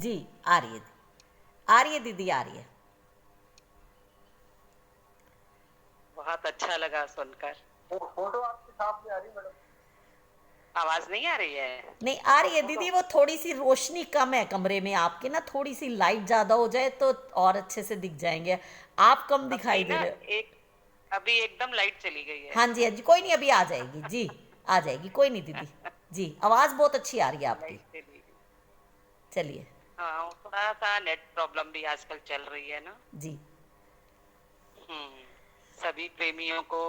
जी आ रही है, आ रही है दीदी, आ रही है। बहुत अच्छा लगा सुनकर। फोटो आपकी साफ नहीं आ रही मैडम। आवाज नहीं आ रही है? नहीं आ रही है फोटो। दीदी, वो थोड़ी सी रोशनी कम है कमरे में आपके ना, थोड़ी सी लाइट ज्यादा हो जाए तो और अच्छे से दिख जाएंगे। आप कम दिखाई अभी दे ना रहे हो। एक अभी एकदम लाइट चली गई है। हाँ जी हाँ जी, कोई नहीं, अभी आ जाएगी जी, आ जाएगी, कोई नहीं दीदी। जी आवाज बहुत अच्छी आ रही है आपकी। लाइट चली गई। चलिए। हाँ, थोड़ा सा नेट प्रॉब्लम भी आजकल चल रही है ना। जी हम्म। सभी प्रेमियों को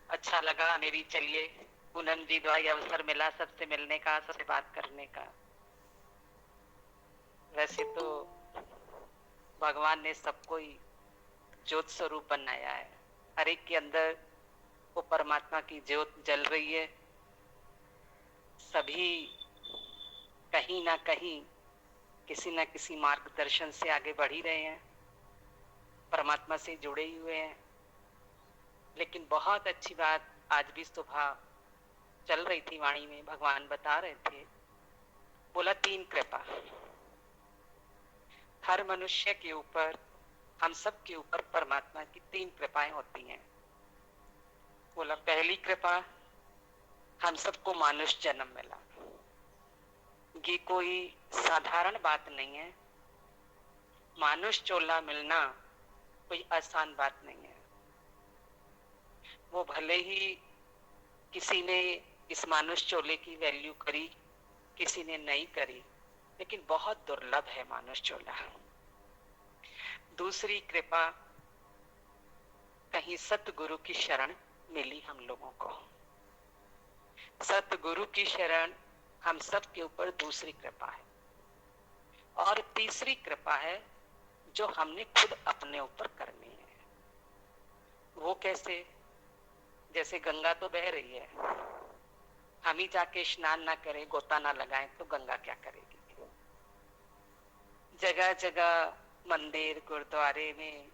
अच्छा लगा मेरी। चलिए, पूनम जी द्वारा ये अवसर मिला सबसे मिलने का, सबसे बात करने का। वैसे तो भगवान ने सबको ही ज्योत स्वरूप बनाया है। हर एक के अंदर वो परमात्मा की ज्योत जल रही है। सभी कहीं ना कहीं किसी न किसी मार्गदर्शन से आगे बढ़ ही रहे हैं, परमात्मा से जुड़े ही हुए हैं। लेकिन बहुत अच्छी बात आज भी सुबह चल रही थी वाणी में, भगवान बता रहे थे, बोला तीन कृपा हर मनुष्य के ऊपर, हम सब के ऊपर परमात्मा की तीन कृपाएं होती हैं। बोला पहली कृपा, हम सबको मानुष जन्म मिला। ये कोई साधारण बात नहीं है। मानुष चोला मिलना कोई आसान बात नहीं है। वो भले ही किसी ने इस मानुष चोले की वैल्यू करी, किसी ने नहीं करी, लेकिन बहुत दुर्लभ है मानुष चोला। दूसरी कृपा, कहीं सतगुरु की शरण मिली हम लोगों को। सतगुरु की शरण हम सब के ऊपर दूसरी कृपा है। और तीसरी कृपा है जो हमने खुद अपने ऊपर करनी है। वो कैसे? जैसे गंगा तो बह रही है, हम ही जाके स्नान ना करें, गोता ना लगाएं तो गंगा क्या करेगी? जगह जगह मंदिर गुरुद्वारे में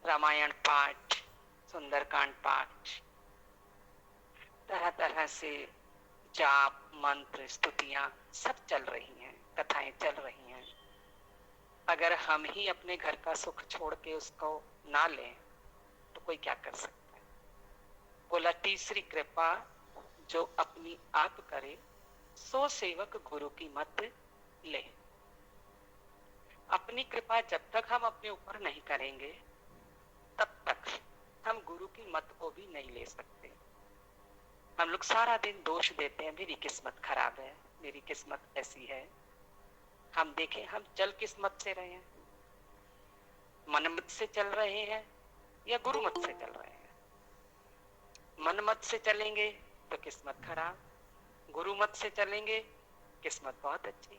रामायण पाठ, सुंदरकांड पाठ, तरह तरह से जाप मंत्र स्तुतियां सब चल रही हैं, कथाएं चल रही हैं। अगर हम ही अपने घर का सुख छोड़ के उसको ना लें तो कोई क्या कर सकता है? बोला तीसरी कृपा, जो अपनी आप करे सो सेवक गुरु की मत ले। अपनी कृपा जब तक हम अपने ऊपर नहीं करेंगे तब तक हम गुरु की मत को भी नहीं ले सकते। हम लोग सारा दिन दोष देते हैं, मेरी किस्मत खराब है, मेरी किस्मत ऐसी है। हम देखें हम चल किस मत से रहे हैं, मन मत से चल रहे हैं या गुरु मत से चल रहे हैं? मन मत से चलेंगे तो किस्मत खराब, गुरु मत से चलेंगे किस्मत बहुत अच्छी।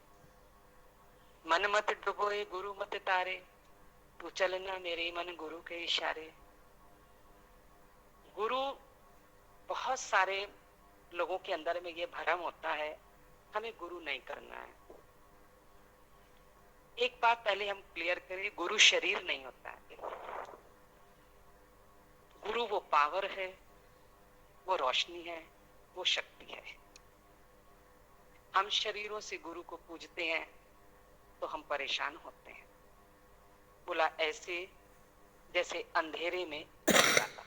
मन मत डुबोए गुरु मत तारे, तू चलना मेरे मन गुरु के इशारे। गुरु, बहुत सारे लोगों के अंदर में ये भ्रम होता है हमें गुरु नहीं करना है। एक बात पहले हम क्लियर करें, गुरु शरीर नहीं होता है। गुरु वो पावर है, वो रोशनी है, वो शक्ति है। हम शरीरों से गुरु को पूजते हैं तो हम परेशान होते हैं। बोला ऐसे जैसे अंधेरे में उजाला,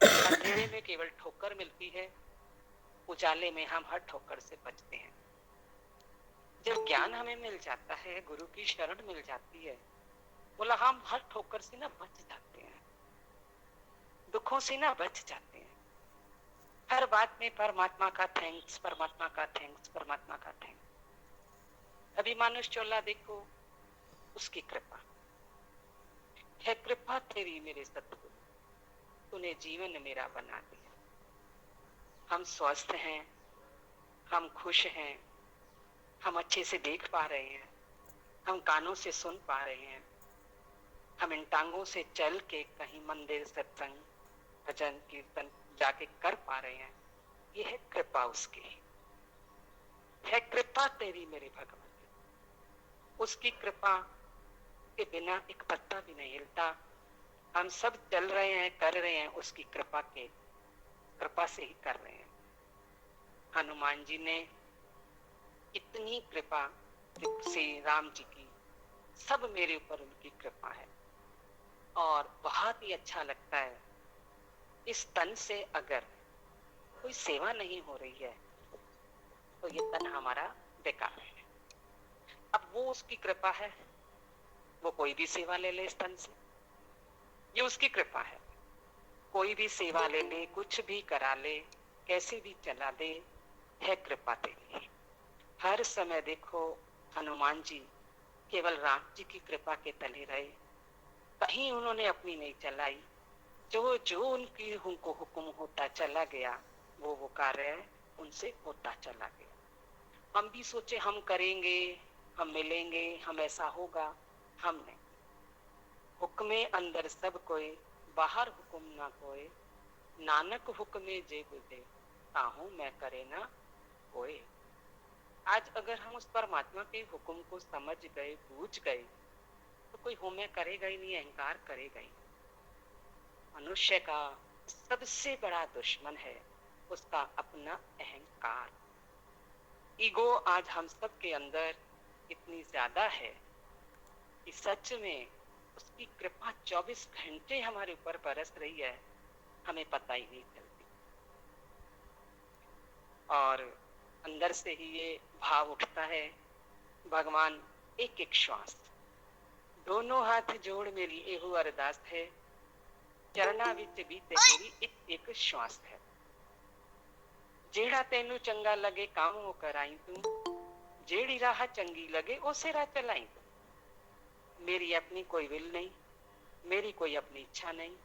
अंधेरे में केवल ठोकर मिलती है, उजाले में हम हर ठोकर से बचते हैं। जब ज्ञान हमें मिल जाता है, गुरु की शरण मिल जाती है, बोला हम हर ठोकर से ना बच जाते हैं, दुखों से ना बच जाते हैं। हर बात में परमात्मा का थैंक्स, परमात्मा का थैंक्स, परमात्मा का थैंक्स। अभी मानुष चोला देखो, उसकी कृपा है। कृपा तेरी मेरे सतगुरु, तूने जीवन मेरा बना दिया। हम स्वस्थ हैं, हम खुश हैं, हम अच्छे से देख पा रहे हैं, हम कानों से सुन पा रहे हैं, हम इन टांगों से चल के कहीं मंदिर सत्संग भजन कीर्तन जाके कर पा रहे हैं। ये है कृपा उसकी, है कृपा तेरी मेरे भगवान। उसकी कृपा के बिना एक पत्ता भी नहीं हिलता। हम सब चल रहे हैं, कर रहे हैं, उसकी कृपा के कृपा से ही कर रहे हैं। हनुमान जी ने इतनी कृपा से राम जी की, सब मेरे ऊपर उनकी कृपा है। और बहुत ही अच्छा लगता है, इस तन से अगर कोई सेवा नहीं हो रही है तो ये तन हमारा बेकार है। अब वो उसकी कृपा है, वो कोई भी सेवा ले ले इस तन से, ये उसकी कृपा है। कोई भी सेवा ले ले, कुछ भी करा ले, कैसे भी चला दे, है कृपा तेरी। हर समय देखो हनुमान जी केवल राम जी की कृपा के तले रहे, कहीं उन्होंने अपनी नहीं चलाई। जो जो उनकी उनको हुक्म होता चला गया, वो कार्य उनसे होता चला गया। हम भी सोचे हम करेंगे, हम मिलेंगे, हम ऐसा होगा, हम नहीं। हुक्मे अंदर सब कोई, बाहर हुक्म ना कोई, नानक हुक्मे जे बुझे, ताहू मैं करे ना कोई। आज अगर हम उस परमात्मा के हुक्म को समझ गए, बूझ गए, तो कोई होमे करेगा ही नहीं, अहंकार करेगा ही नहीं। मनुष्य का सबसे बड़ा दुश्मन है उसका अपना अहंकार। ईगो आज हम सब के अंदर इतनी ज्यादा है कि सच में उसकी कृपा 24 घंटे हमारे ऊपर बरस रही है, हमें पता ही नहीं चलती। और अंदर से ही ये भाव उठता है, भगवान एक एक श्वास, दोनों हाथ जोड़ मेरी एहू अरदास है, चरना विच बीते मेरी एक एक श्वास है। जेड़ा तेनू चंगा लगे काम वो कराई तू, जेड़ी राह चंगी लगे उसे राह चलाई तू। मेरी अपनी कोई विल नहीं, मेरी कोई अपनी इच्छा नहीं।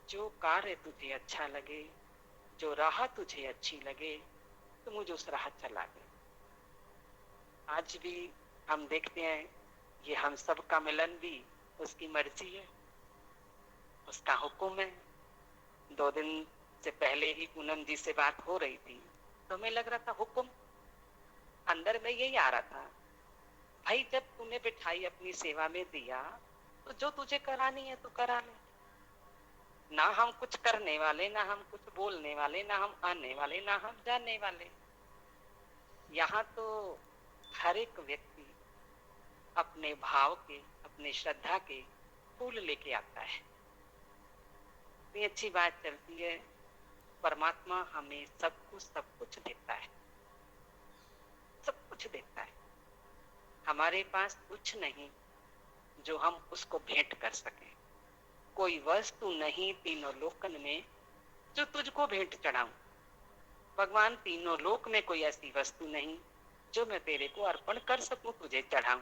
जो कार्य तुझे अच्छा लगे, जो राह तुझे अच्छी लगे, तो मुझे उस राह चला दे। आज भी हम देखते हैं ये हम सब का मिलन भी उसकी मर्जी है, उसका हुक्म है। 2 दिन से पहले ही पूनम जी से बात हो रही थी, तो हमें लग रहा था हुक्म, अंदर में यही आ रहा था, भाई जब तूने बिठाई अपनी सेवा में दिया, तो जो तुझे करानी है तो करा ले। ना हम कुछ करने वाले, ना हम कुछ बोलने वाले, ना हम आने वाले, ना हम जाने वाले। यहाँ तो हर एक व्यक्ति अपने भाव के, अपने श्रद्धा के फूल लेके आता है। इतनी अच्छी बात चलती है, परमात्मा हमें सब कुछ देता है, सब कुछ देता है। हमारे पास कुछ नहीं जो हम उसको भेंट कर सकें। कोई वस्तु नहीं तीनों लोकन में जो तुझको भेंट चढ़ाऊं। भगवान तीनों लोक में कोई ऐसी वस्तु नहीं जो मैं तेरे को अर्पण कर सकूं, तुझे चढ़ाऊं।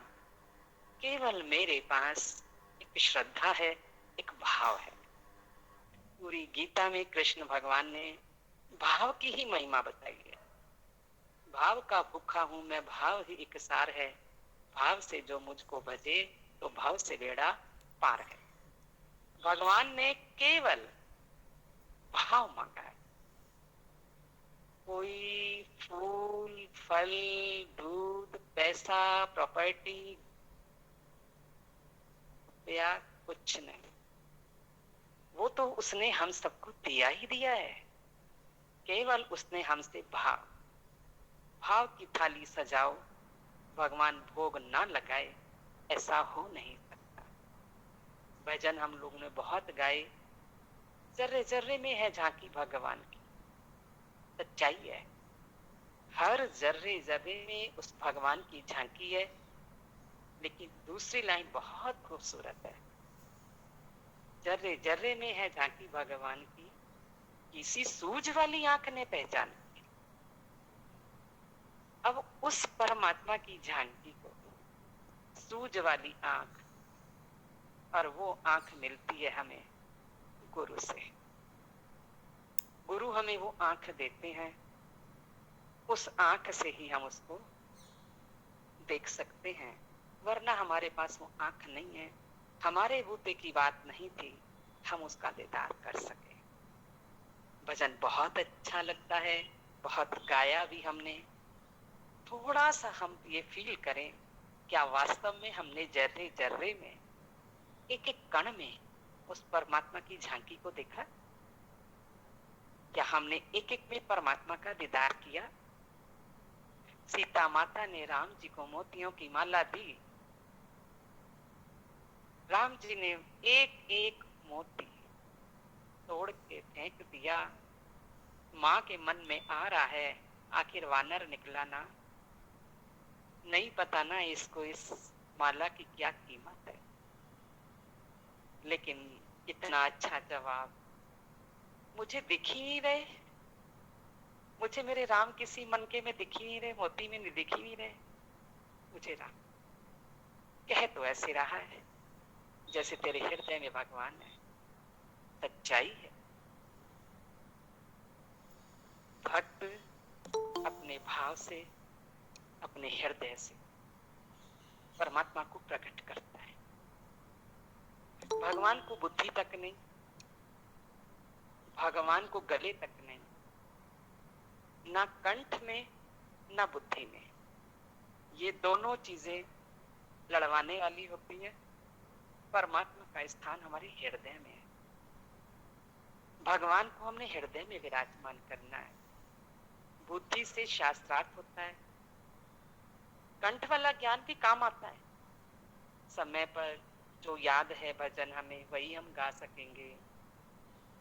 केवल मेरे पास एक श्रद्धा है, एक भाव है। पूरी गीता में कृष्ण भगवान ने भाव की ही महिमा बताई है। भाव का भूखा हूं मैं, भाव ही एक सार है, भाव से जो मुझको भजे तो भाव से बेड़ा पार है। भगवान ने केवल भाव मांगा है। कोई फूल, फल, दूध, पैसा, प्रॉपर्टी या कुछ नहीं, वो तो उसने हम सबको दिया ही दिया है। केवल उसने हमसे भाव, भाव की थाली सजाओ, भगवान भोग ना लगाए, ऐसा हो नहीं सकता। भजन हम लोगों ने बहुत गाए, जर्रे जर्रे में है झांकी भगवान की। सच्चाई है, हर जर्रे जर्रे में उस भगवान की झांकी है। लेकिन दूसरी लाइन बहुत खूबसूरत है, जर्रे जर्रे में है झांकी भगवान की, किसी सूझ वाली आंख ने पहचान। अब उस परमात्मा की झांकी को सूझ वाली आंख, और वो आंख मिलती है हमें गुरु से। गुरु हमें वो आंख देते हैं, उस आंख से ही हम उसको देख सकते हैं, वरना हमारे पास वो आंख नहीं है। हमारे बूते की बात नहीं थी हम उसका दीदार कर सके। भजन बहुत अच्छा लगता है, बहुत गाया भी हमने। थोड़ा सा हम ये फील करें, क्या वास्तव में हमने जर्रे जर्रे में, एक एक कण में उस परमात्मा की झांकी को देखा? क्या हमने एक एक में परमात्मा का दीदार किया? सीता माता ने राम जी को मोतियों की माला दी। राम जी ने एक एक मोती तोड़ के फेंक दिया। माँ के मन में आ रहा है, आखिर वानर निकला ना, नहीं पता ना इसको इस माला की क्या कीमत है। लेकिन इतना अच्छा जवाब, मुझे दिख ही नहीं रहे, मुझे मेरे राम किसी मनके में दिख ही नहीं रहे, मोती में नहीं दिख ही नहीं रहे मुझे राम। कह तो ऐसे रहा है जैसे तेरे हृदय में भगवान है। सच्चाई है। भक्त अपने भाव से, अपने हृदय से परमात्मा को प्रकट करता है। भगवान को बुद्धि तक नहीं, भगवान को गले तक नहीं, ना कंठ में ना बुद्धि में। ये दोनों चीजें लड़वाने वाली होती है। परमात्मा का स्थान हमारे हृदय में है। भगवान को हमने हृदय में विराजमान करना है। बुद्धि से शास्त्रार्थ होता है, कंठ वाला ज्ञान भी काम आता है। समय पर जो याद है भजन हमें, वही हम गा सकेंगे।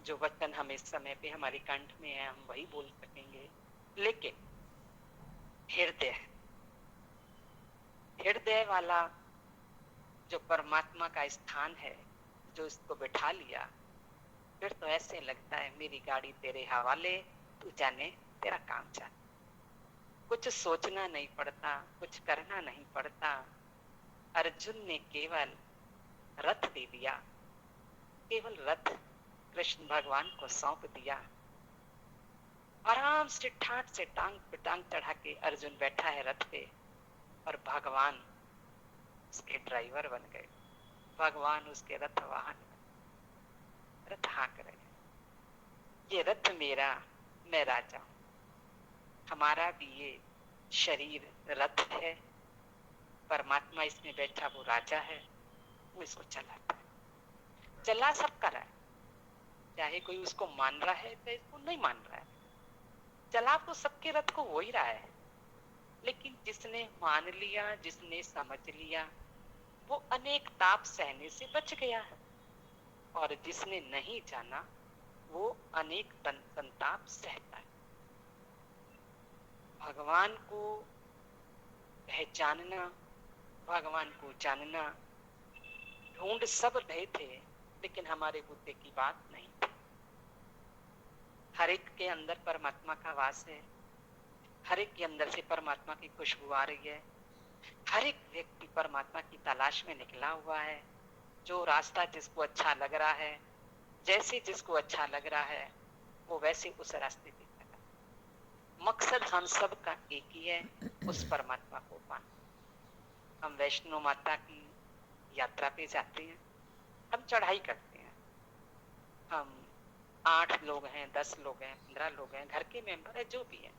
जो वचन हमें समय पे हमारे कंठ में है, हम वही बोल सकेंगे। लेकिन हृदय, हृदय वाला जो परमात्मा का स्थान है, जो इसको बिठा लिया, फिर तो ऐसे लगता है मेरी गाड़ी तेरे हवाले, तू जाने तेरा काम जाने। कुछ सोचना नहीं पड़ता, कुछ करना नहीं पड़ता। अर्जुन ने केवल रथ दे दिया, केवल रथ कृष्ण भगवान को सौंप दिया। आराम से ठाट से टांग पे टांग चढ़ा के अर्जुन बैठा है रथ पे, और भगवान उसके ड्राइवर बन गए। भगवान उसके रथ वाहन, रथ हाँक रहे। ये रथ मेरा, मैं राजा हूं। हमारा भी ये शरीर रथ है, परमात्मा इसमें बैठा वो राजा है, वो इसको चलाता है। चला सबका रहा है, चाहे कोई उसको मान रहा है चाहे इसको नहीं मान रहा है। चला तो सबके रथ को वो ही रहा है। लेकिन जिसने मान लिया, जिसने समझ लिया, वो अनेक ताप सहने से बच गया है। और जिसने नहीं जाना, वो अनेक संताप सहता है। भगवान को पहचानना, भगवान को जानना, ढूंढ सब रहे थे, लेकिन हमारे बुद्धि की बात नहीं थी। हर एक के अंदर परमात्मा का वास है, हर एक के अंदर से परमात्मा की खुशबू आ रही है। हर एक व्यक्ति परमात्मा की तलाश में निकला हुआ है। जो रास्ता जिसको अच्छा लग रहा है, जैसे जिसको अच्छा लग रहा है, वो वैसे उस रास्ते पे चला। मकसद हम सब का एक ही है, उस परमात्मा को पाना। हम वैष्णो माता की यात्रा पे जाते हैं, हम चढ़ाई करते हैं। हम 8 लोग हैं, 10 लोग हैं, 15 लोग हैं, घर के मेंबर है, जो भी है,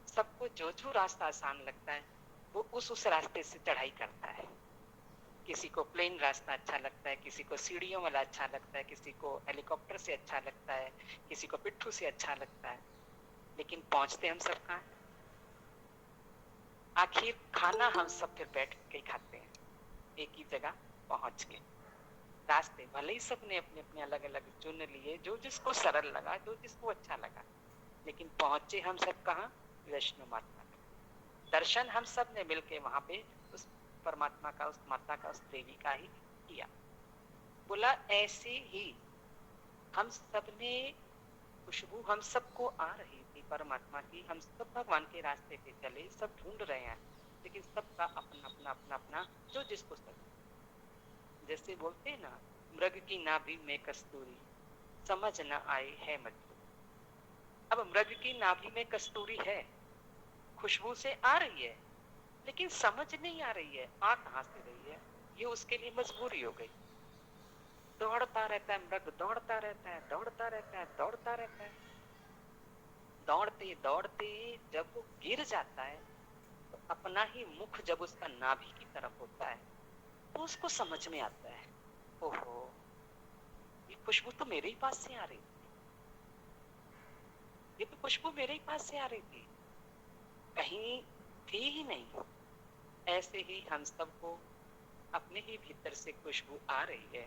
सबको जो जो रास्ता आसान लगता है वो उस रास्ते से चढ़ाई करता है। किसी को प्लेन रास्ता अच्छा लगता है, किसी को सीढ़ियों वाला अच्छा लगता है, किसी को हेलीकॉप्टर से अच्छा लगता है, किसी को पिट्ठू से अच्छा लगता है। लेकिन पहुंचते हम सब कहाँ? आखिर खाना हम सब फिर बैठ के खाते हैं, एक ही जगह पहुंच के। रास्ते भले ही सबने अपने अपने अलग अलग चुन लिए, जो जिसको सरल लगा, जो जिसको अच्छा लगा, लेकिन पहुंचे हम सब कहाँ? वैष्णो माता। दर्शन हम सब ने मिलके वहां पे उस परमात्मा का, उस माता का, उस देवी का ही किया। बोला ऐसे ही हम सब ने, खुशबू हम सबको आ रही थी परमात्मा की। हम सब भगवान के रास्ते पे चले, सब ढूंढ रहे हैं, लेकिन सबका अपना अपना अपना अपना जो जिसको सब। जैसे बोलते हैं ना, मृग की नाभि में कस्तूरी, समझ न आए है मजबूरी। अब मृग की नाभि में कस्तूरी है, खुशबू से आ रही है, लेकिन समझ नहीं आ रही है आ कहां से रही है। ये उसके लिए मजबूरी हो गई। दौड़ता रहता है मृग, दौड़ता रहता है, दौड़ता रहता है, दौड़ता रहता है। दौड़ते दौड़ते जब वो गिर जाता है, तो अपना ही मुख जब उसका नाभि की तरफ होता है, तो उसको समझ में आता है, ओहो, ये खुशबू तो मेरे ही पास से आ रही। ये तो खुशबू मेरे ही पास से आ रही थी, कहीं थी ही नहीं। ऐसे ही हम सबको अपने ही भीतर से खुशबू आ रही है,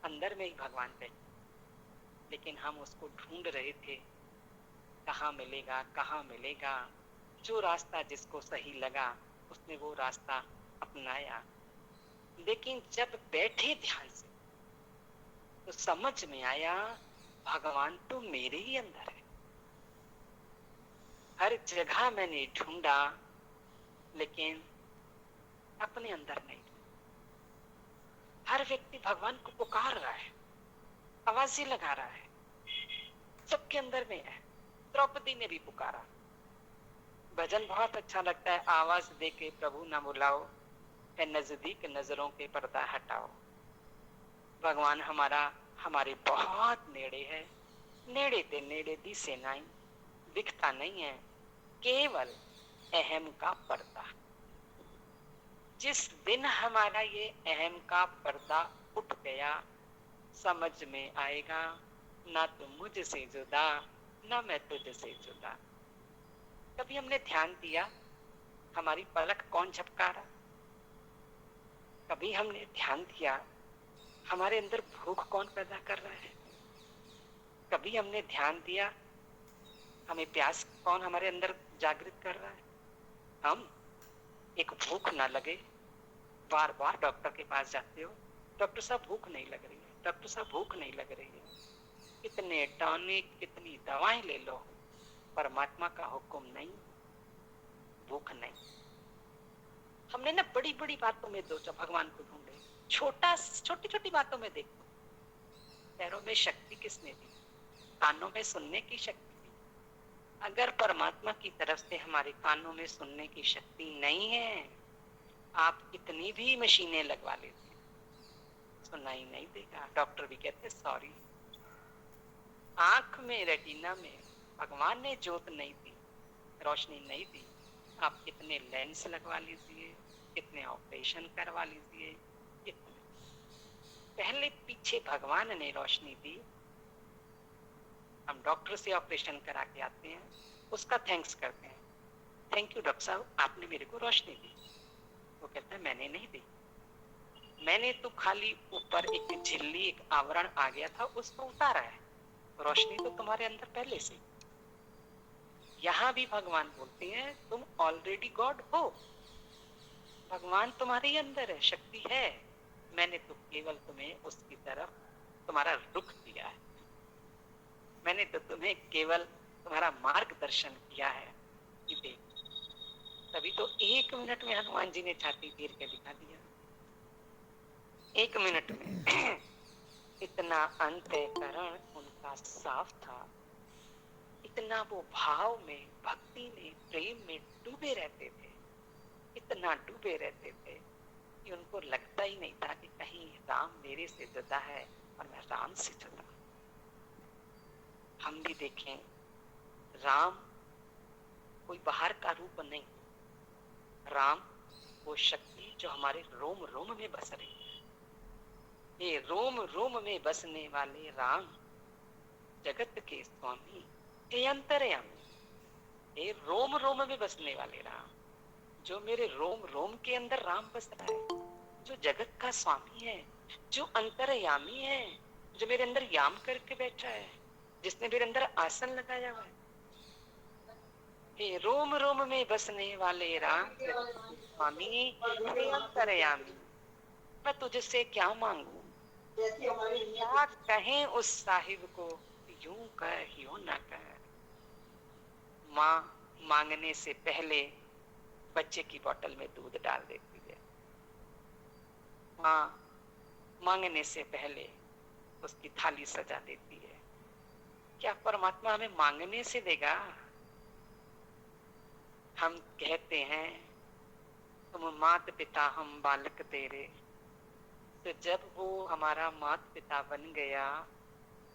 अंदर में ही भगवान बैठे, लेकिन हम उसको ढूंढ रहे थे, कहाँ मिलेगा कहाँ मिलेगा। जो रास्ता जिसको सही लगा उसने वो रास्ता अपनाया, लेकिन जब बैठे ध्यान से तो समझ में आया भगवान तो मेरे ही अंदर है। हर जगह मैंने ढूंढा लेकिन अपने अंदर नहीं। हर व्यक्ति भगवान को पुकार रहा है, आवाज़ें लगा रहा है, सबके अंदर में है। द्रौपदी ने भी पुकारा। भजन बहुत अच्छा लगता है, आवाज दे के प्रभु ना बुलाओ, है नजदीक नजरों के पर्दा हटाओ। भगवान हमारा हमारे बहुत नेड़े है, नेड़े ते नेड़े दिसे नहीं, दिखता नहीं है, केवल अहम का पर्दा। जिस दिन हमारा ये अहम का पर्दा उठ गया, समझ में आएगा ना तुम मुझसे जुदा ना मैं तुझसे जुदा। कभी हमने ध्यान दिया हमारी पलक कौन झपका रहा? कभी हमने ध्यान दिया हमारे अंदर भूख कौन पैदा कर रहा है? कभी हमने ध्यान दिया हमें प्यास कौन हमारे अंदर जागृत कर रहा है? हम एक भूख ना लगे, बार बार डॉक्टर के पास जाते हो, डॉक्टर साहब भूख नहीं लग रही है, डॉक्टर साहब भूख नहीं लग रही है, कितने टॉनिक कितनी दवाएं ले लो, परमात्मा का हुक्म नहीं, भूख नहीं। हमने ना बड़ी बड़ी बातों में सोचा भगवान को ढूंढे, छोटी छोटी बातों में देखो। पैरों में शक्ति किसने दी? कानों में सुनने की शक्ति दी। अगर परमात्मा की तरफ से हमारे कानों में सुनने की शक्ति नहीं है, आप कितनी भी मशीनें लगवा लेते, सुनाई नहीं देगा। डॉक्टर भी कहते सॉरी। आंख में रेटिना में भगवान ने जोत नहीं दी, रोशनी नहीं दी, आप कितने लेंस लगवा लीजिए, कितने ऑपरेशन करवा लीजिए, कितने पहले पीछे भगवान ने रोशनी दी। हम डॉक्टर से ऑपरेशन करा के आते हैं, उसका थैंक्स करते हैं, थैंक यू डॉक्टर साहब आपने मेरे को रोशनी दी। वो कहता है मैंने नहीं दी, मैंने तो खाली ऊपर एक झिल्ली एक आवरण आ गया था उसको उतारा है, रोशनी तो तुम्हारे अंदर पहले से। यहाँ भी भगवान बोलते हैं तुम ऑलरेडी गॉड हो, भगवान तुम्हारे ही अंदर है, शक्ति है, मैंने तो केवल तुम्हें उसकी तरफ तुम्हारा रुख दिया है, मैंने तो तुम्हें केवल तुम्हारा मार्गदर्शन किया है कि देख। तभी तो 1 मिनट में हनुमान जी ने छाती तीर के दिखा दिया, 1 मिनट में। इतना अंतःकरण उनका साफ था, इतना वो भाव में भक्ति में प्रेम में डूबे रहते थे, इतना डूबे रहते थे कि उनको लगता ही नहीं था कि कहीं राम मेरे से जुदा है और मैं राम से जुदा। हम भी देखें, राम कोई बाहर का रूप नहीं, राम वो शक्ति जो हमारे रोम रोम में बस रही है। ये रोम रोम में बसने वाले राम जगत के स्वामी, हे अंतर्यामी, ये रोम रोम में बसने वाले राम, जो मेरे रोम रोम के अंदर राम बस रहा है, जो जगत का स्वामी है, जो अंतर्यामी है, जो मेरे अंदर याम करके बैठा है, जिसने मेरे अंदर आसन लगाया हुआ है। हे रोम रोम में बसने वाले राम स्वामी, हे अंतर्यामी, मैं तुझसे क्या मांगू, क्या कहें उस साहिब को, यूं कह यूं ना कह। माँ मांगने से पहले बच्चे की बोतल में दूध डाल देती है, माँ मांगने से पहले उसकी थाली सजा देती है। क्या परमात्मा हमें मांगने से देगा? हम कहते हैं तुम मात पिता हम बालक तेरे, तो जब वो हमारा मात पिता बन गया,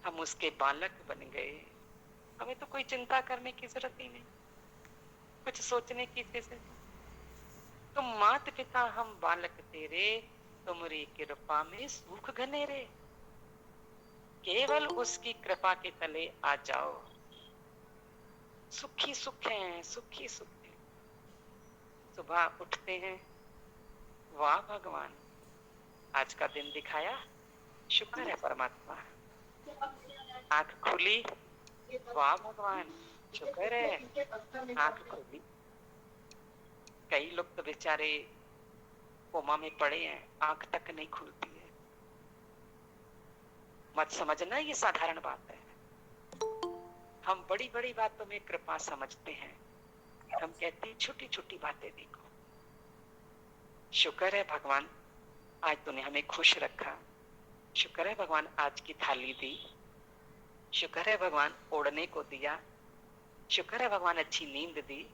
हम उसके बालक बन गए, हमें तो कोई चिंता करने की जरूरत ही नहीं, कुछ सोचने की जरूरत नहीं। तुम मात पिता हम बालक तेरे, तुम्हारी कृपा में सुख घनेरे, केवल उसकी कृपा के तले आ जाओ, सुखी सुख हैं, सुखी सुख हैं। सुबह उठते हैं, वाह भगवान आज का दिन दिखाया, शुक्र है परमात्मा। आंख खुली, वाह भगवान शुक्र है आंख खुली। कई लोग तो बेचारे कोमा में पड़े हैं, आंख तक नहीं खुलती है। मत समझना ये साधारण बात है। हम बड़ी बड़ी बातों में कृपा समझते हैं, हम कहते हैं छोटी छोटी बातें देखो। शुक्र है भगवान आज तूने हमें खुश रखा, शुक्र है भगवान आज की थाली दी, शुक्र है भगवान ओढ़ने को दिया, शुक्र है भगवान अच्छी नींद दी।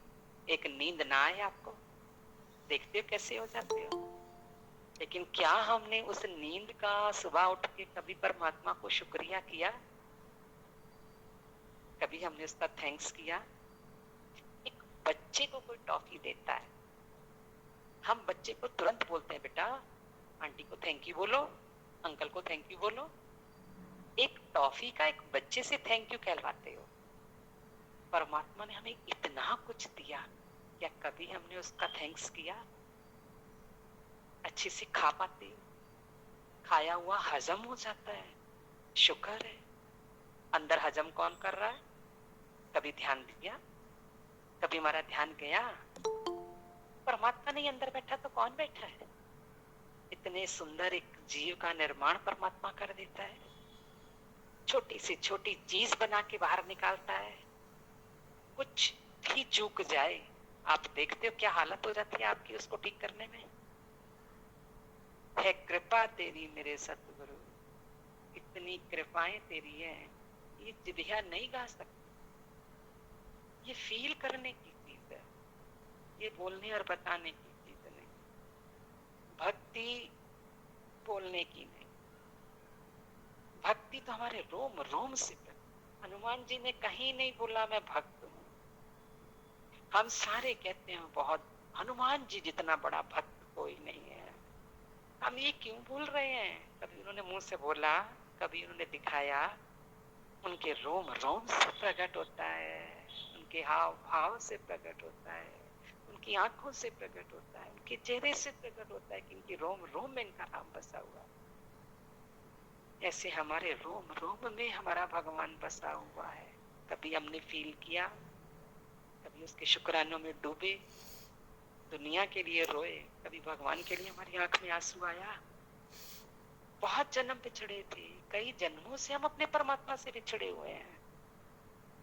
एक नींद ना आए आपको, देखते हो कैसे हो जाते हो। लेकिन क्या हमने उस नींद का सुबह उठ के कभी परमात्मा को शुक्रिया किया? कभी हमने उसका थैंक्स किया? एक बच्चे को कोई टॉफी देता है, हम बच्चे को तुरंत बोलते हैं बेटा आंटी को थैंक यू बोलो, अंकल को थैंक यू बोलो। एक टॉफी का एक बच्चे से थैंक यू कहलवाते हो। परमात्मा ने हमें इतना कुछ दिया, क्या कभी हमने उसका थैंक्स किया? अच्छे से खा पाते हो, खाया हुआ हजम हो जाता है, शुक्र है। अंदर हजम कौन कर रहा है? कभी ध्यान दिया? कभी हमारा ध्यान गया? परमात्मा नहीं अंदर बैठा तो कौन बैठा है? इतने सुंदर एक जीव का निर्माण परमात्मा कर देता है, छोटी से छोटी चीज बना के बाहर निकालता है। कुछ भी चूक जाए आप देखते हो क्या हालत हो जाती है आपकी उसको ठीक करने में। है कृपा तेरी मेरे सतगुरु, इतनी कृपाएं तेरी है, ये जिभिया नहीं गा सकती। ये फील करने की चीज है, ये बोलने और बताने की चीज नहीं। भक्ति बोलने की नहीं, भक्ति तो हमारे रोम रोम से। हनुमान जी ने कहीं नहीं बोला मैं भक्त हूं। हम सारे कहते हैं बहुत, हनुमान जी जितना बड़ा भक्त कोई नहीं है। हम ये क्यों भूल रहे हैं? कभी उन्होंने मुंह से बोला, कभी उन्होंने दिखाया। उनके रोम रोम से प्रकट होता है, उनके हाव भाव से प्रकट होता है, उनकी आंखों से प्रकट होता है, उनके चेहरे से प्रकट होता है कि इनके रोम रोम में इनका नाम बसा हुआ है। ऐसे हमारे रोम रोम में हमारा भगवान बसा हुआ है। कभी हमने फील किया? कभी उसके शुक्रानों में डूबे, दुनिया के लिए रोए, कभी भगवान के लिए हमारी आंख में आंसू आया? बहुत जन्म बिछड़े थे, कई जन्मों से हम अपने परमात्मा से बिछड़े हुए हैं।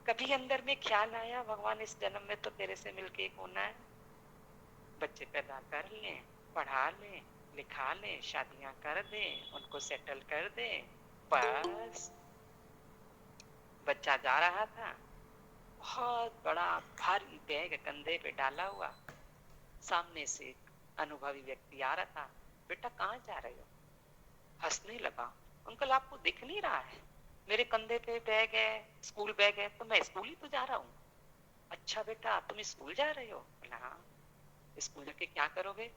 कभी अंदर में ख्याल आया भगवान इस जन्म में तो तेरे से मिलके एक होना है? बच्चे पैदा कर लें, पढ़ा लें, लिखा लें, शादियां कर दें, उनको सेटल कर दें, बस। बच्चा जा रहा था, बहुत बड़ा भारी बैग कंधे पे डाला हुआ, सामने से एक अनुभवी व्यक्ति आ रहा था। बेटा कहाँ जा रहे हो? हंसने लगा। अंकल आपको दिख नहीं रहा है? मेरे कंधे पे बैग है, स्कूल बैग है, तो मैं स्कूल ही तो जा रहा हूँ। अच्छा बेटा तुम स्कूल जा रहे हो? बोला हाँ। स्कूल जाके क्या करोगे?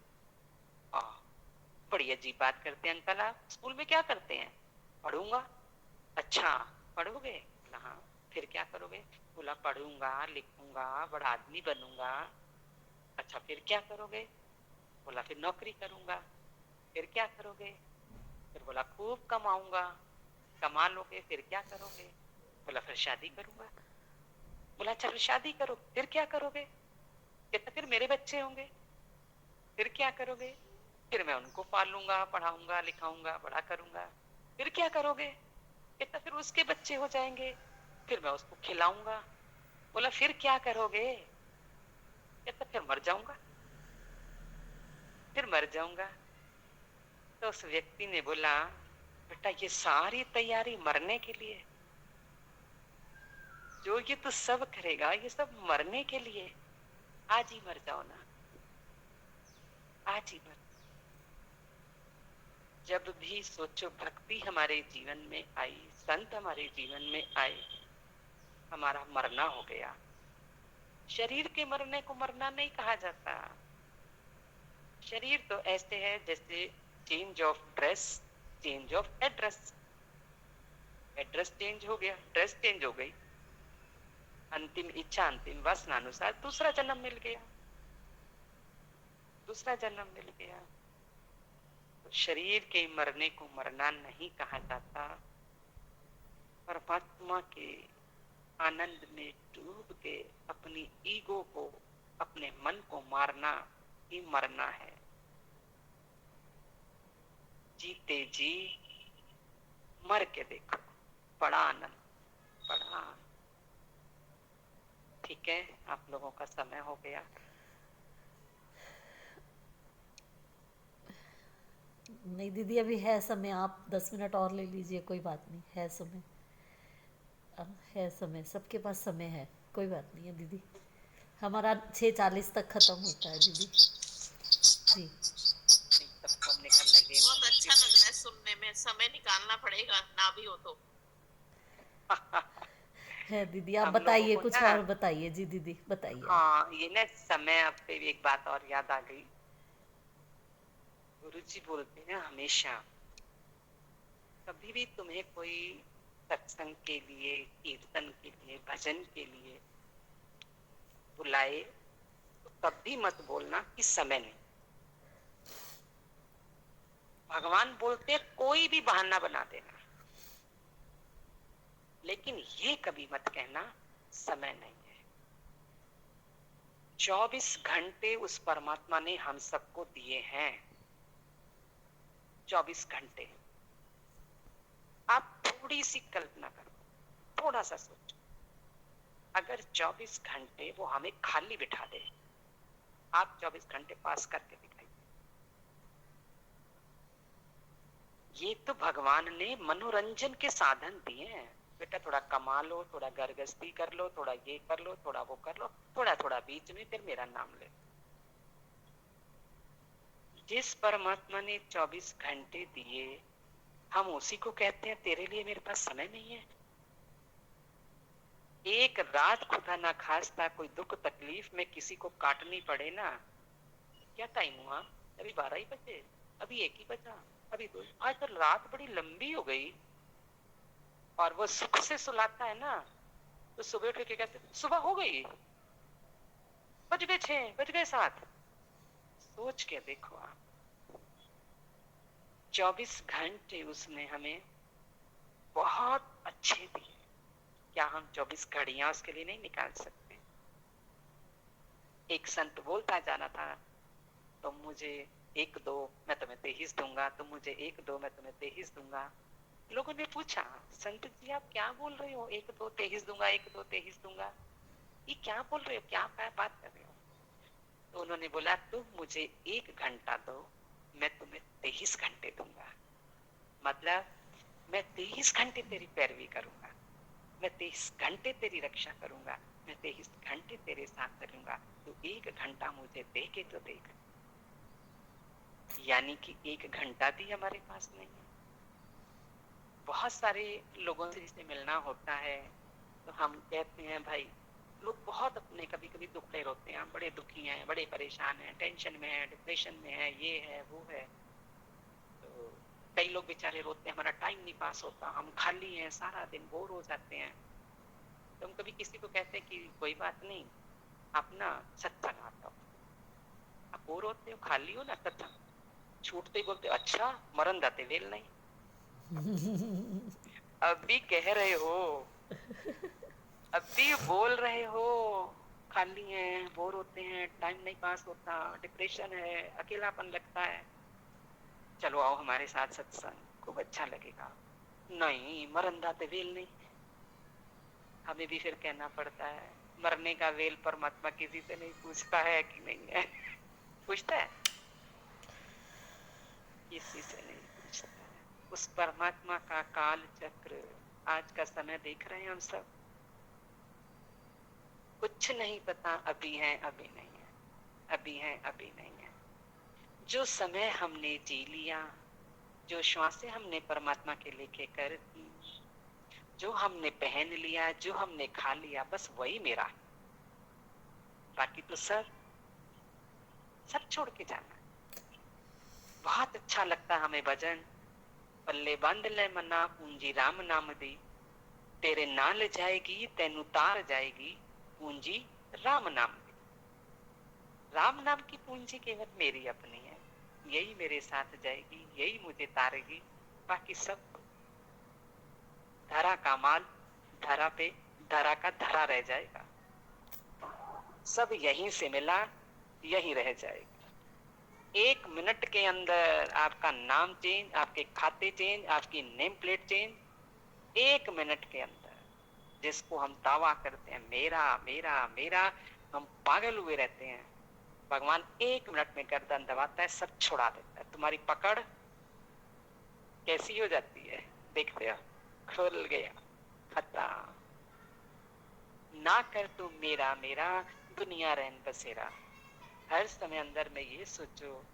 बड़ी अजीब बात करते हैं अंकल, आप स्कूल में क्या करते हैं? पढ़ूंगा। अच्छा पढ़ोगे? बोला हाँ। फिर क्या करोगे? बोला पढ़ूंगा, लिखूंगा, बड़ा आदमी बनूंगा। अच्छा फिर क्या करोगे? बोला फिर नौकरी करूंगा। फिर क्या करोगे? फिर बोला खूब कमाऊंगा। कमा लोगे फिर क्या करोगे? बोला फिर शादी करूंगा। बोला अच्छा फिर शादी करो, फिर क्या करोगे? कहता फिर मेरे बच्चे होंगे। फिर क्या करोगे? फिर मैं उनको पालूंगा, पढ़ाऊंगा, लिखाऊंगा, बड़ा करूंगा। फिर क्या करोगे? कहता फिर उसके बच्चे हो जाएंगे, फिर मैं उसको खिलाऊंगा। बोला फिर क्या करोगे? कहता फिर मर जाऊंगा। फिर मर जाऊंगा। तो उस व्यक्ति ने बोला बेटा ये सारी तैयारी मरने के लिए, जो ये तो सब करेगा ये सब मरने के लिए। आज ही मर जाओ ना, आज ही मर। जब भी सोचो भक्ति हमारे जीवन में आई, संत हमारे जीवन में आए, हमारा मरना हो गया। शरीर के मरने को मरना नहीं कहा जाता। शरीर तो ऐसे है जैसे change of dress, change of address. Address change हो गया, ड्रेस चेंज हो गई। अंतिम इच्छा अंतिम वासना अनुसार दूसरा जन्म मिल गया, दूसरा जन्म मिल गया। तो शरीर के मरने को मरना नहीं कहा जाता, परमात्मा के आनंद में डूब के अपनी ईगो को, अपने मन को मारना ही मरना है। जीते जी मर के देखो, बड़ा आनंद, बड़ा आनंद। ठीक है, आप लोगों का समय हो गया। नहीं दीदी, अभी है समय, आप 10 मिनट और ले लीजिए, कोई बात नहीं, है समय। है समय, सबके पास समय है, कोई बात नहीं है दीदी। हमारा 6:40 तक ख़त्म होता है दीदी जी। सबको हम निकल लगे। बहुत अच्छा लग रहा है सुनने में, समय निकालना पड़ेगा ना भी हो तो। है दीदी, आप हम लोगों बताइए, को कुछ ना, और बताइए जी दीदी, बताइए आप। हाँ ये ना समय अब पे एक बात और याद आ गई। गुरु जी बोलते हैं हमेशा, कभी भी तुम्हें कोई सत्संग के लिए, कीर्तन के लिए, भजन के लिए बुलाए तो कभी मत बोलना कि समय नहीं। भगवान बोलते कोई भी बहाना बना देना, लेकिन ये कभी मत कहना समय नहीं है। 24 घंटे उस परमात्मा ने हम सबको दिए हैं, 24 घंटे। आप थोड़ी सी कल्पना करो, थोड़ा सा सोचो, अगर 24 घंटे वो हमें खाली बिठा दे, आप 24 घंटे पास करके दिखाइए। ये तो भगवान ने मनोरंजन के साधन दिए हैं। बेटा थोड़ा कमा लो, थोड़ा घर गृहस्थी कर लो, थोड़ा ये कर लो, थोड़ा वो कर लो, थोड़ा थोड़ा बीच में फिर मेरा नाम ले। जिस परमात्मा ने 24 घंटे दिए, हम उसी को कहते हैं तेरे लिए मेरे पास समय नहीं है। एक रात खुदा ना खास्ता कोई दुख तकलीफ में किसी को काटनी पड़े ना, क्या टाइम हुआ, अभी 12 ही बजे, अभी 1 ही बजा, अभी 2, आज तो रात बड़ी लंबी हो गई। और वो सुख से सुलाता है ना, तो सुबह उठ के कहते सुबह हो गई, बज गए 6, बज गए 7। सोच के देखो आप, 24 घंटे उसने हमें बहुत अच्छे दिए। क्या हम 24 घड़ियां उसके लिए नहीं निकाल सकते? एक संत बोलता जाना था, तुम मुझे 1 2 मैं तुम्हें 23 दूंगा, तुम मुझे 1 2 मैं तुम्हें 23 दूंगा। लोगों ने पूछा, संत जी आप क्या बोल रहे हो, 1 2 23 दूंगा, 1 2 23 दूंगा, ये क्या बोल रहे हो, क्या बात कर रहे हो? तो उन्होंने बोला तुम मुझे 1 घंटा दो, मैं तुम्हें 23 घंटे दूंगा। मतलब मैं 23 घंटे तेरी पैरवी करूंगा, मैं 23 घंटे तेरी रक्षा करूंगा, मैं 23 घंटे तेरे साथ करूंगा। तो 1 घंटा मुझे दे के तो देख। यानी कि 1 घंटा भी हमारे पास नहीं है। बहुत सारे लोगों से जिससे मिलना होता है तो हम कहते हैं भाई, लोग बहुत अपने कभी कभी दुखड़े रोते हैं, हम बड़े दुखी हैं, बड़े परेशान हैं, टेंशन में है, डिप्रेशन में है, ये है वो है। तो कई लोग बेचारे रोते हैं हमारा टाइम नहीं पास होता, हम खाली हैं, सारा दिन बोर हो जाते हैं। तो हम कभी किसी को कहते हैं कि कोई बात नहीं, आप ना सत्संग आता हो, आप बोर होते हो, खाली हो ना, सत्संग। छूटते ही बोलते अच्छा मरण दाते वेल नहीं। अभी कह रहे हो, अभी बोल रहे हो खाली हैं, बोर होते हैं, टाइम नहीं पास होता, डिप्रेशन है, अकेलापन लगता है, चलो आओ हमारे साथ सत्संग, खूब अच्छा लगेगा। नहीं, मरण दाते वेल नहीं। हमें भी फिर कहना पड़ता है, मरने का वेल परमात्मा किसी से नहीं पूछता है कि नहीं है। पूछता है? किसी से नहीं पूछता है। उस परमात्मा का काल चक्र, आज का समय देख रहे हैं हम सब, कुछ नहीं पता, अभी है अभी नहीं है, अभी है अभी नहीं है। जो समय हमने जी लिया, जो श्वासें हमने परमात्मा के लेके कर दी, जो हमने पहन लिया, जो हमने खा लिया, बस वही मेरा है। बाकी तो सब छोड़ के जाना। बहुत अच्छा लगता हमें भजन, पल्ले बांध ले मना पूंजी राम नाम दी, तेरे नाल जाएगी तैनू तार जाएगी, पूंजी राम नाम की। राम नाम की पूंजी केवल मेरी अपनी है, यही मेरे साथ जाएगी, यही मुझे तारेगी। बाकी सब धरा का माल धरा पे, धरा का धरा रह जाएगा। सब यहीं से मिला, यहीं रह जाएगा। 1 मिनट के अंदर आपका नाम चेंज, आपके खाते चेंज, आपकी नेम प्लेट चेंज। 1 मिनट के अंदर जिसको हम दावा करते हैं मेरा मेरा मेरा, हम पागल हुए रहते हैं। भगवान 1 मिनट में गर्दन दबाता है, सब छुड़ा देता है। तुम्हारी पकड़ कैसी हो जाती है देखते हो, खुल गया, खत्म। ना कर तू मेरा मेरा, दुनिया रैन बसेरा। हर समय अंदर में ये सोचो,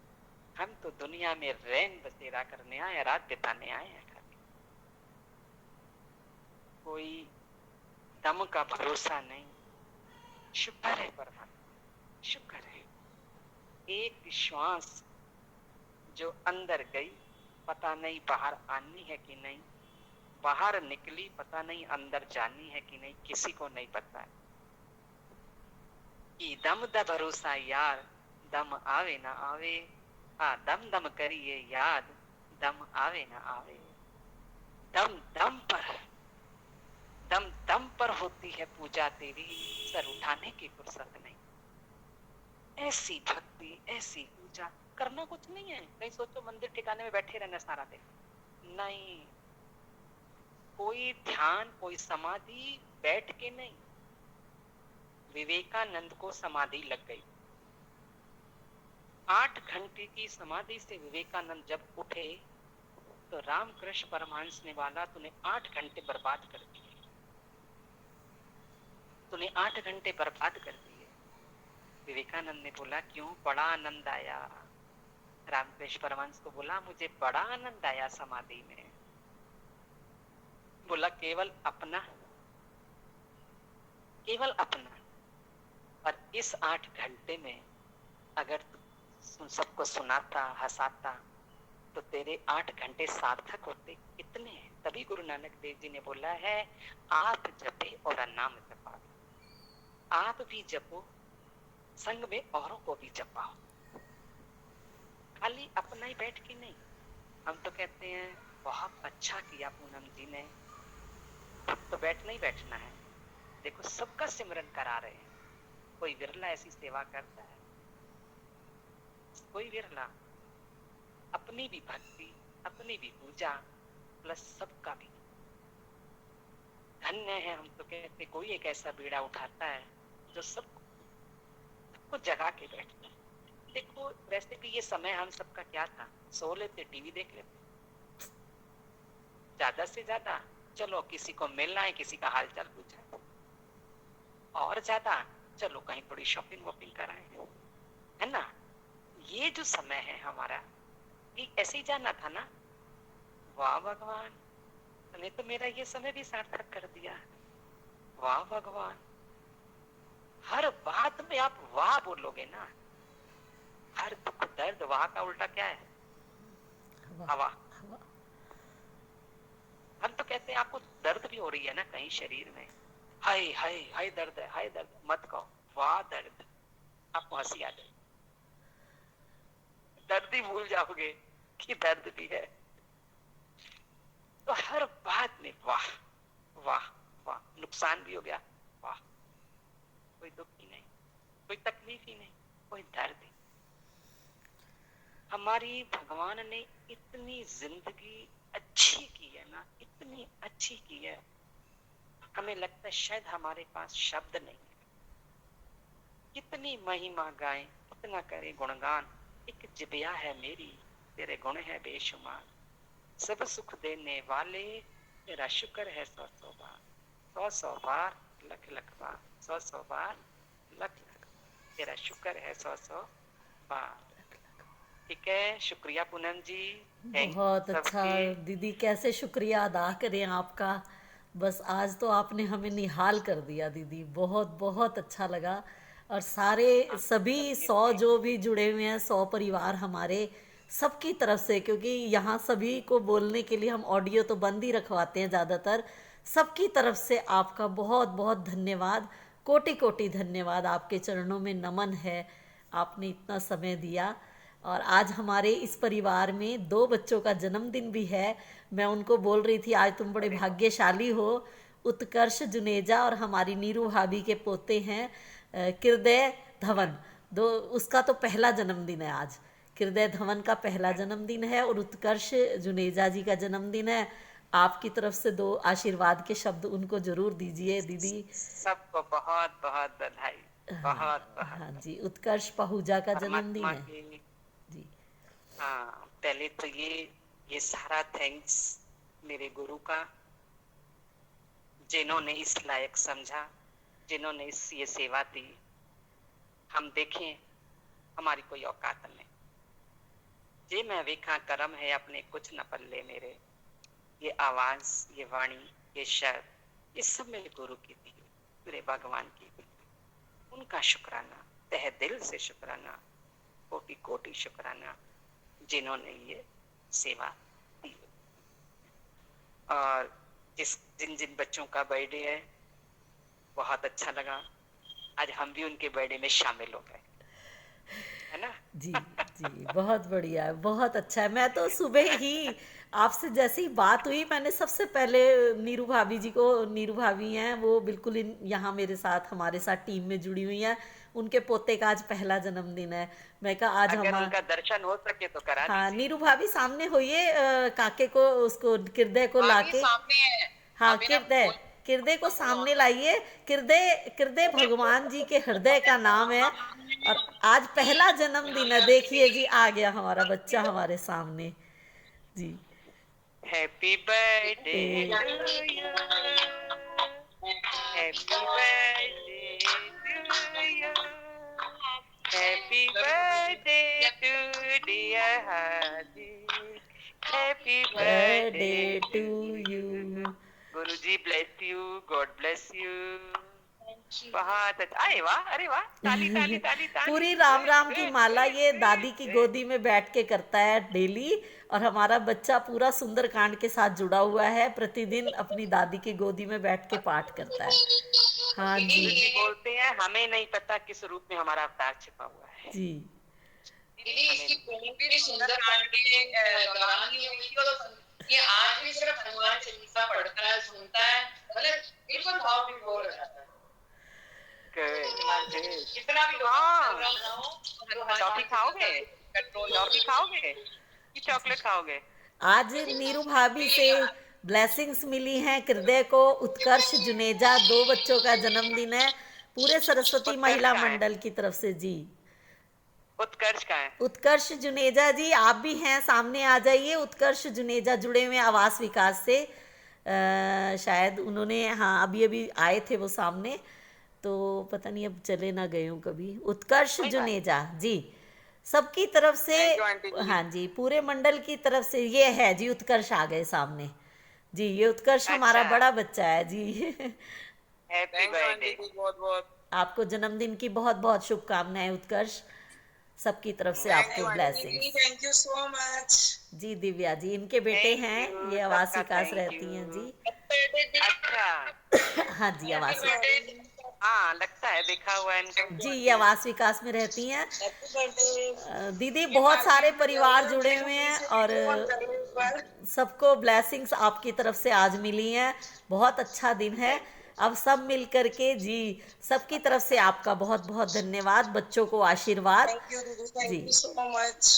हम तो दुनिया में रैन बसेरा करने आए, रात बिताने आए हैं। कोई दम का भरोसा नहीं। शुक्र है परमात्मा, शुक्र है। एक श्वास जो अंदर गई, पता नहीं बाहर आनी है कि नहीं, बाहर निकली पता नहीं अंदर जानी है कि नहीं, किसी को नहीं पता है। कि दम दा भरोसा यार, दम आवे ना आवे, दम दम करिए याद, दम आवे ना आवे। दम दम पर, दम दम पर होती है पूजा तेरी, सर उठाने की फुर्सत नहीं। ऐसी भक्ति, ऐसी पूजा, करना कुछ नहीं है। कहीं सोचो मंदिर ठिकाने में बैठे रहना सारा दिन, नहीं। कोई ध्यान, कोई समाधि बैठ के नहीं। विवेकानंद को समाधि लग गई। 8 घंटे की समाधि से विवेकानंद जब उठे तो रामकृष्ण परमहंस ने बोला, तूने 8 घंटे बर्बाद कर दिए, तूने 8 घंटे बर्बाद कर दिए। विवेकानंद ने बोला, क्यों? बड़ा आनंद आया। रामकृष्ण परमहंस को बोला, मुझे बड़ा आनंद आया समाधि में। बोला, केवल अपना, केवल अपना। और इस 8 घंटे में अगर सबको सुनाता, हंसाता, तो तेरे 8 घंटे सार्थक होते। इतने। तभी गुरु नानक देव जी ने बोला है, आप जपे और नाम जपा। आप भी जपो, संग में औरों को भी जपाओ। खाली अपना ही बैठ के नहीं। हम तो कहते हैं बहुत अच्छा किया पूनम जी ने, तो बैठना ही बैठना है। देखो सबका सिमरन करा रहे हैं। कोई विरला ऐसी सेवा करता है, कोई विरला। अपनी भी भक्ति, अपनी भी पूजा, प्लस सबका भी। धन्य है हम तो कहते, कोई एक ऐसा बीड़ा उठाता है जो सबको जगा के बैठता है। देखो वैसे भी ये समय हम सबका क्या था, सो लेते, टीवी देख लेते, ज्यादा से ज्यादा चलो किसी को मिलना है, किसी का हाल चाल पूछा, और ज्यादा चलो कहीं थोड़ी शॉपिंग वॉपिंग कराएं, है ना। ये जो समय है हमारा, ये ऐसे ही जाना था ना। वाह भगवान, तूने तो मेरा ये समय भी सार्थक कर दिया। वाह भगवान। हर बात में आप वाह बोलोगे ना। हर दुख दर्द, वाह का उल्टा क्या है? हवा। हम तो कहते हैं आपको दर्द भी हो रही है ना कहीं शरीर में, हाय हाय हाय दर्द है, हाय दर्द, मत कहो वाह दर्द, आपको हंसी आ जाए। दर्द ही भूल जाओगे कि दर्द भी है। तो हर बात में वाह वाह वाह। नुकसान भी हो गया, वाह। कोई दुख ही नहीं, कोई तकलीफ ही नहीं, कोई दर्द ही। हमारी भगवान ने इतनी जिंदगी अच्छी की है ना, इतनी अच्छी की है, हमें लगता है शायद हमारे पास शब्द नहीं है। कितनी महिमा गाएं, कितना करे गुणगान। एक जिबिया है मेरी, तेरे गुण है बेशुमार। सब सुख देने वाले, तेरा शुक्र है 100 बार। 100 बार, लख लख बार, 100 बार, लख लख। तेरा शुक्र है 100 बार। ठीक है, शुक्रिया पूनम जी। बहुत अच्छा दीदी, कैसे शुक्रिया अदा करें आपका। बस आज तो आपने हमें निहाल कर दिया दीदी, बहुत बहुत अच्छा लगा। और सारे सभी 100 जो भी जुड़े हुए हैं, 100 परिवार हमारे सबकी तरफ से, क्योंकि यहाँ सभी को बोलने के लिए हम ऑडियो तो बंद ही रखवाते हैं ज़्यादातर, सबकी तरफ से आपका बहुत बहुत धन्यवाद। कोटि कोटि धन्यवाद, आपके चरणों में नमन है, आपने इतना समय दिया। और आज हमारे इस परिवार में 2 बच्चों का जन्मदिन भी है। मैं उनको बोल रही थी आज तुम बड़े भाग्यशाली हो। उत्कर्ष जुनेजा और हमारी नीरू भाभी के पोते हैं किरदय धवन, दो उसका तो पहला जन्मदिन है आज। किरदय धवन का पहला जन्मदिन है और उत्कर्ष जुनेजा जी का जन्मदिन है। आपकी तरफ से 2 आशीर्वाद के शब्द उनको जरूर दीजिए दीदी। सबको बहुत बहुत बधाई, बहुत बहुत। हाँ जी, उत्कर्ष पहूजा का जन्मदिन परमात्मा है की, जी। हाँ, पहले तो ये सारा थैंक्स मेरे गुरु का, जिन्होंने इस लायक समझा, जिन्होंने ये सेवा दी। हम देखें हमारी कोई औकात नहीं, जे मैं वेखा करम है अपने कुछ न पल्ले मेरे। ये आवाज, ये वाणी, ये शब्द, ये सब मेरे गुरु की दी, मेरे भगवान की दी। उनका शुक्राना, तहे दिल से शुक्राना, कोटि कोटि शुक्राना, जिन्होंने ये सेवा दी। और जिन जिन बच्चों का बर्थडे है, बहुत अच्छा लगा। आज हम भी उनके बर्थडे में शामिल हो गए, है ना? जी जी, बहुत बढ़िया है, बहुत अच्छा है। मैं तो सुबह ही आपसे जैसे ही बात हुई, मैंने सबसे पहले नीरू भाभी जी को, नीरू भाभी हैं वो बिल्कुल यहाँ मेरे साथ, हमारे साथ टीम में जुड़ी हुई हैं। उनके पोते का आज पहला जन्मदिन है। मैं कहा आज अगर हम, उनका दर्शन हो सके तो करा हाँ दीजिए। नीरू भाभी सामने होइए, काके को, उसको किरदे को लाके, सामने है। हाँ अभी ना किरदे को सामने लाइए। किरदे भगवान जी के हृदय का नाम है और आज पहला जन्मदिन है। देखिए जी, आ गया हमारा बच्चा हमारे सामने जी। Happy birthday to you, happy birthday to you, happy birthday to dear Hardik, happy birthday to you. गुरुजी bless you, God bless you. बहुत अच्छा, अरे वाह, अरे वाह, ताली ताली ताली ताली। पूरी राम राम की माला ये दादी की गोदी में बैठ के करता है डेली। और हमारा बच्चा पूरा सुंदरकांड के साथ जुड़ा हुआ है, प्रतिदिन अपनी दादी की गोदी में बैठ के पाठ करता है। हाँ जी बोलते हैं हमें नहीं पता किस रूप में हमारा अवतार छिपा हुआ है जी। दीदी इसकी पूरी सुंदरकांड के दौरान ही हुई और ये आज भी सिर्फ हनुमान चालीसा पढ़ता है, सुनता है, मतलब बिल्कुल भाव विभोर हो जाता है। कितना भी टॉफी खाओगे, टॉफी खाओगे कि चॉकलेट खाओगे? आज नीरू भाभी से ब्लेसिंग्स मिली हैं किरदे को। उत्कर्ष जुनेजा 2 बच्चों का जन्मदिन है पूरे सरस्वती महिला मंडल की तरफ से जी। उत्कर्ष का है? उत्कर्ष जुनेजा जी आप भी हैं, सामने आ जाइए। उत्कर्ष जुनेजा जुड़े हुए आवास विकास से, शायद उन्होंने, हाँ अभी अभी आए थे वो सामने, तो पता नहीं अब चले ना गए हूँ कभी। उत्कर्ष जुनेजा जी सबकी तरफ से, हाँ जी पूरे मंडल की तरफ से ये है जी। उत्कर्ष आ गए सामने जी, ये उत्कर्ष हमारा बड़ा बच्चा है जी। हैप्पी बर्थडे, बहुत बहुत आपको जन्मदिन की बहुत बहुत शुभकामनाएं उत्कर्ष, सबकी तरफ से आपको blessing. Thank you so much जी दिव्या जी इनके बेटे हैं, ये आवास विकास रहती हैं जी। अच्छा, हाँ जी आवास, हाँ लगता है देखा हुआ है इनका जी ये आवास विकास में रहती हैं। दीदी बहुत सारे परिवार जुड़े हुए हैं और सबको ब्लेसिंग्स आपकी तरफ से आज मिली हैं। बहुत अच्छा दिन है। अब सब मिल करके जी, सबकी तरफ से आपका बहुत बहुत धन्यवाद, बच्चों को आशीर्वाद जी।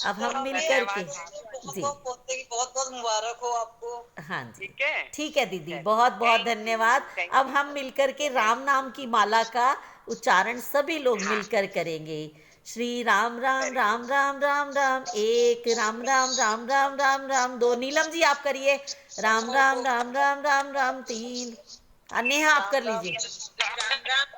अब हम मिल करके जी, बहुत बहुत मुबारक हो आपको। हाँ जी ठीक है, ठीक है दीदी, बहुत बहुत धन्यवाद। अब हम मिलकर के राम नाम की माला का उच्चारण सभी लोग मिलकर करेंगे। श्री राम राम राम राम राम राम, एक राम राम राम राम राम राम, 2 नीलम जी आप करिए, राम राम राम राम राम राम, 3 नेहा आप कर लीजिए। राम राम